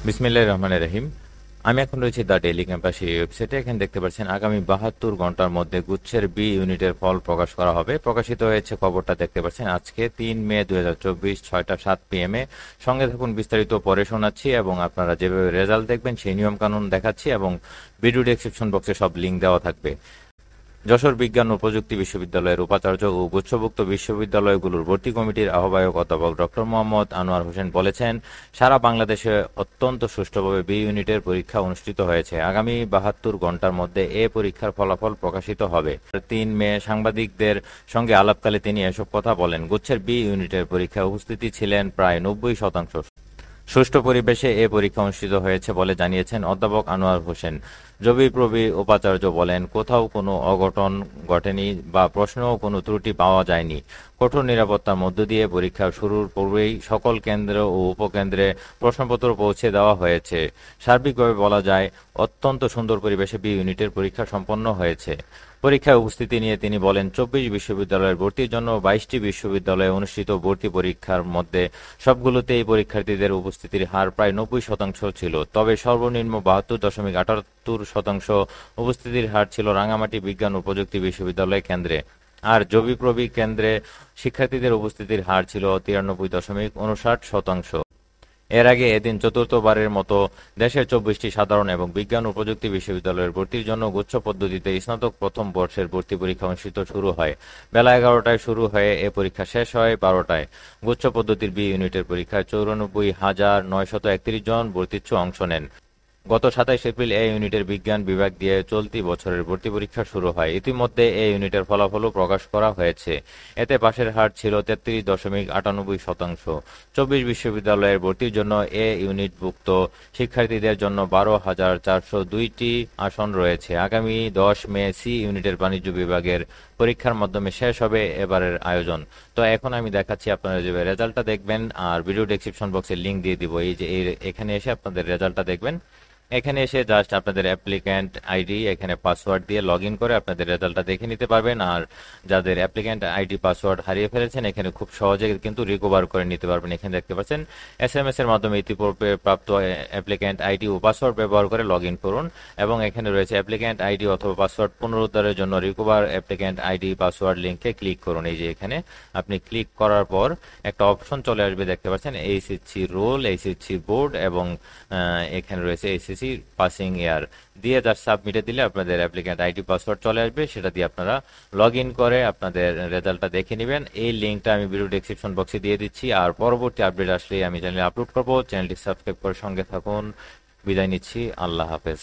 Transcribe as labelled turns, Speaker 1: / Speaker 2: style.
Speaker 1: বিসমিল্লাহির রহমানির রহিম। আমি এখন রয়েছি দ্য ডেইলি ক্যাম্পাস এই ওয়েবসাইটে। এখানে দেখতে পাচ্ছেন আগামী ৭২ ঘন্টার মধ্যে গুচ্ছের বি ইউনিটের ফল প্রকাশ করা হবে। প্রকাশিত হয়েছে খবরটা দেখতে পাচ্ছেন আজকে ৩ মে ২০২৪ ৬টা ৭ PM এ। সঙ্গে থাকুন, বিস্তারিত পরে শোনাচ্ছি এবং আপনারা যেভাবে রেজাল্ট দেখবেন সেই নিয়মকানুন দেখাচ্ছি এবং ভিডিও ডেসক্রিপশন বক্সে সব লিঙ্ক দেওয়া থাকবে। যশোর বিজ্ঞান ও প্রযুক্তি বিশ্ববিদ্যালয়ের উপাচার্য ও গুচ্ছভুক্ত বিশ্ববিদ্যালয়গুলোর ভর্তি কমিটির আহ্বায়ক অধ্যাপক ডক্টর মোহাম্মদ আনোয়ার হোসেন বলেছেন, সারা বাংলাদেশে অত্যন্ত সুষ্ঠুভাবে বি ইউনিটের পরীক্ষা অনুষ্ঠিত হয়েছে। আগামী ৭২ ঘন্টার মধ্যে এ পরীক্ষার ফলাফল প্রকাশিত হবে। ৩ মে সাংবাদিকদের সঙ্গে আলাপকালে তিনি এসব কথা বলেন। গুচ্ছের বি ইউনিটের পরীক্ষায় উপস্থিতি ছিলেন প্রায় ৯০%। সুষ্ঠু পরিবেশে এ পরীক্ষা অনুষ্ঠিত হয়েছে বলে জানিয়েছেন অধ্যাপক আনোয়ার হোসেন। জবিপ্রবি উপাচার্য বলেন, কোথাও কোনো অঘটন ঘটেনি বা প্রশ্নেও কোনো ত্রুটি পাওয়া যায়নি। কঠোর নিরাপত্তার মধ্য দিয়ে পরীক্ষা শুরুর পূর্বেই সকল কেন্দ্র ও উপকেন্দ্রে প্রশ্নপত্র পৌঁছে দেওয়া হয়েছে। সার্বিকভাবে বলা যায়, অত্যন্ত সুন্দর পরিবেশে বি ইউনিটের পরীক্ষা সম্পন্ন হয়েছে। পরীক্ষায় উপস্থিতি নিয়ে তিনি বলেন, ২৪ বিশ্ববিদ্যালয়ের ভর্তির জন্য ২২টি বিশ্ববিদ্যালয়ে অনুষ্ঠিত ভর্তি পরীক্ষার মধ্যে সবগুলোতেই পরীক্ষার্থীদের উপস্থিতির হার প্রায় ৯০% ছিল। তবে সর্বনিম্ন ৭২.৭৮% উপস্থিতির হার ছিল রাঙামাটি বিজ্ঞান ও প্রযুক্তি বিশ্ববিদ্যালয় কেন্দ্রে। আর জবিপ্রবি কেন্দ্রে শিক্ষার্থীদের উপস্থিতির হার ছিল ৯৩.৫৯%। এর আগে এদিন চতুর্থবারের মতো দেশের ২৪টি সাধারণ এবং বিজ্ঞান ও প্রযুক্তি বিশ্ববিদ্যালয়ের ভর্তির জন্য গুচ্ছ পদ্ধতিতে স্নাতক প্রথম বর্ষের ভর্তি পরীক্ষা অনুষ্ঠিত শুরু হয়। বেলা ১১টায় শুরু হয়ে এ পরীক্ষা শেষ হয় ১২টায়। গুচ্ছ পদ্ধতির বি ইউনিটের পরীক্ষায় ৯৪,৯৩১ জন ভর্তিচ্ছু অংশ নেন। গত ২৭ এপ্রিল এ ইউনিটের বিজ্ঞান বিভাগ দিয়ে চলতি বছরের ভর্তি পরীক্ষা শুরু হয়। ইতিমধ্যে এ ইউনিটের ফলাফলও প্রকাশ করা হয়েছে। এতে পাশের হার ছিল ৩৩.৯৮%। ২৪ বিশ্ববিদ্যালয়ের ভর্তির জন্য এ ইউনিটভুক্ত শিক্ষার্থীদের জন্য ১২,৪০২টি আসন রয়েছে। আগামী ১০ মে সি ইউনিটের বাণিজ্য বিভাগের পরীক্ষার মাধ্যমে শেষ হবে এবারের আয়োজন। তো এখন আমি দেখাচ্ছি, আপনারা যে রেজাল্টটা দেখবেন আর ভিডিও ডেসক্রিপশন বক্সে লিঙ্ক দিয়ে দিব। এই যে এখানে এসে আপনাদের রেজাল্টটা দেখবেন। এখানে এসে জাস্ট আপনাদের অ্যাপ্লিক্যান্ট আইডি এখানে পাসওয়ার্ড দিয়ে লগ ইন করে আপনাদের রেজাল্টটা দেখে নিতে পারবেন। আর যাদের অ্যাপ্লিক্যান্ট আইডি পাসওয়ার্ড হারিয়ে ফেলেছেন, এখানে খুব সহজে কিন্তু রিকভার করে নিতে পারবেন। এখানে দেখতে পাচ্ছেন SMS এর মাধ্যমে ইতিপূর্বে প্রাপ্ত অ্যাপ্লিক্যান্ট আইডি ও পাসওয়ার্ড ব্যবহার করে লগ ইন করুন এবং এখানে রয়েছে অ্যাপ্লিক্যান্ট আইডি অথবা পাসওয়ার্ড পুনরুদ্ধারের জন্য রিকভার অ্যাপ্লিক্যান্ট আইডি পাসওয়ার্ড লিঙ্কে ক্লিক করুন। এই যে এখানে আপনি ক্লিক করার পর একটা অপশন চলে আসবে, দেখতে পাচ্ছেন এইচএসসি রোল, এইচএসসি বোর্ড এবং এখানে রয়েছে এইচএসসি পাসিং ইয়ার দিয়ে জাস্ট সাবমিটে দিলে আপনাদের অ্যাপ্লিক্যান্ট আইডি পাসওয়ার্ড চলে আসবে। সেটা দিয়ে আপনারা লগ ইন করে আপনাদের রেজাল্টটা দেখে নেবেন। এই লিঙ্কটা আমি ভিডিও ডেসক্রিপশন বক্সে দিয়ে দিচ্ছি। আর পরবর্তী আপডেট আসলে আমি চ্যানেলে আপলোড করবো। চ্যানেলটি সাবস্ক্রাইব করে সঙ্গে থাকুন। বিদায় নিচ্ছি। আল্লাহ হাফেজ।